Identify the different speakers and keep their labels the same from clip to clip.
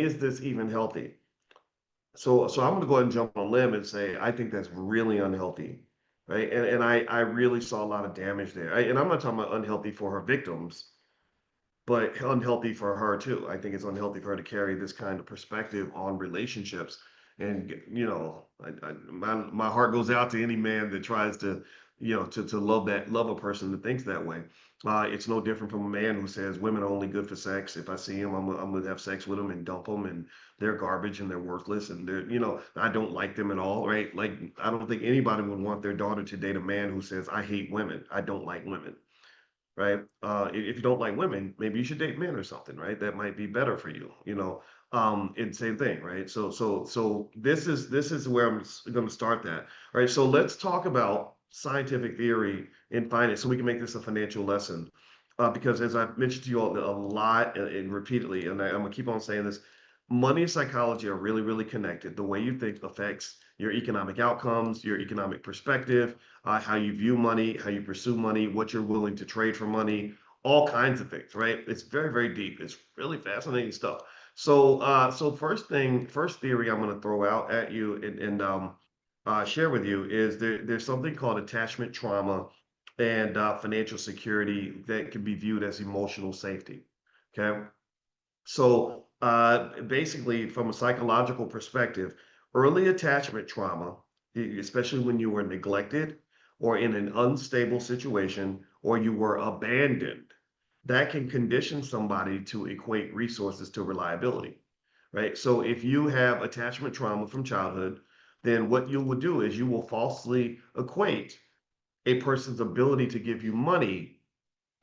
Speaker 1: is this even healthy? So I'm going to go ahead and jump on a limb and say I think that's really unhealthy, right? And I really saw a lot of damage there. And I'm not talking about unhealthy for her victims, but unhealthy for her too. I think it's unhealthy for her to carry this kind of perspective on relationships. And my heart goes out to any man that tries to, to love a person that thinks that way. It's no different from a man who says women are only good for sex. If I see them, I'm gonna have sex with them and dump them, and they're garbage and they're worthless and I don't like them at all, right? Like I don't think anybody would want their daughter to date a man who says I hate women, I don't like women, right? If you don't like women, maybe you should date men or something, right? That might be better for you, and same thing, right? So this is where I'm going to start that. All right, so let's talk about scientific theory in finance, so we can make this a financial lesson. Because as I've mentioned to you all a lot and repeatedly, and I'm gonna keep on saying this, money and psychology are really, really connected. The way you think affects your economic outcomes, your economic perspective, how you view money, how you pursue money, what you're willing to trade for money, all kinds of things, right? It's very, very deep. It's really fascinating stuff. So first theory I'm going to throw out at you and share with you is there's something called attachment trauma and financial security that can be viewed as emotional safety. Okay. So basically, from a psychological perspective, early attachment trauma, especially when you were neglected or in an unstable situation or you were abandoned, that can condition somebody to equate resources to reliability, right? So if you have attachment trauma from childhood, then what you will do is you will falsely equate a person's ability to give you money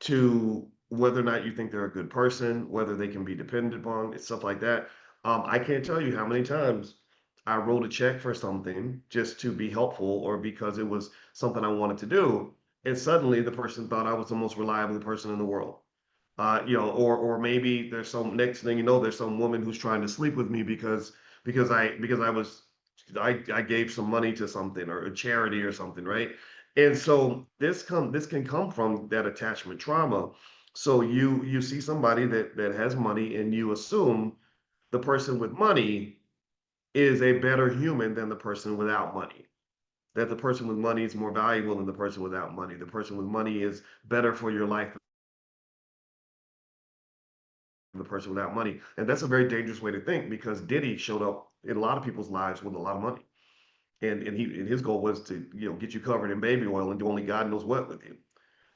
Speaker 1: to whether or not you think they're a good person, whether they can be depended upon, it's stuff like that. I can't tell you how many times I wrote a check for something just to be helpful or because it was something I wanted to do, and suddenly the person thought I was the most reliable person in the world. Or maybe there's some next thing you know, there's some woman who's trying to sleep with me because I gave some money to something or a charity or something, right? And so this can come from that attachment trauma. So you see somebody that has money and you assume the person with money is a better human than the person without money. That the person with money is more valuable than the person without money. The person with money is better for your life than the person without money. And that's a very dangerous way to think because Diddy showed up in a lot of people's lives with a lot of money. And his goal was to get you covered in baby oil and do only God knows what with you.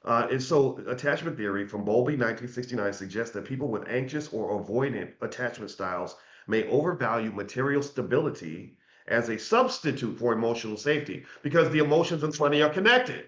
Speaker 1: And so attachment theory from Bowlby 1969 suggests that people with anxious or avoidant attachment styles may overvalue material stability as a substitute for emotional safety because the emotions and money are connected.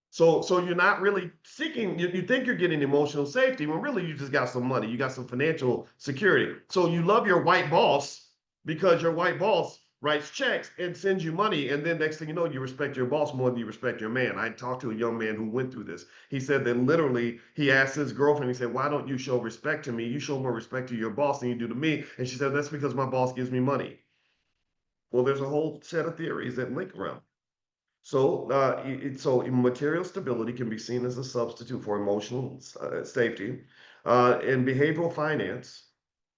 Speaker 1: So you're not really seeking, you think you're getting emotional safety when really you just got some money, you got some financial security. So you love your white boss because your white boss writes checks and sends you money. And then next thing you know, you respect your boss more than you respect your man. I talked to a young man who went through this. He said that literally he asked his girlfriend, he said, why don't you show respect to me? You show more respect to your boss than you do to me. And she said, that's because my boss gives me money. Well, there's a whole set of theories that link around. So material stability can be seen as a substitute for emotional safety. And behavioral finance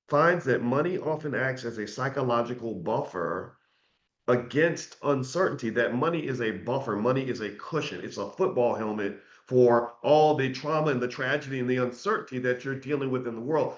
Speaker 1: finds that money often acts as a psychological buffer against uncertainty. That money is a buffer, money is a cushion, it's a football helmet for all the trauma and the tragedy and the uncertainty that you're dealing with in the world.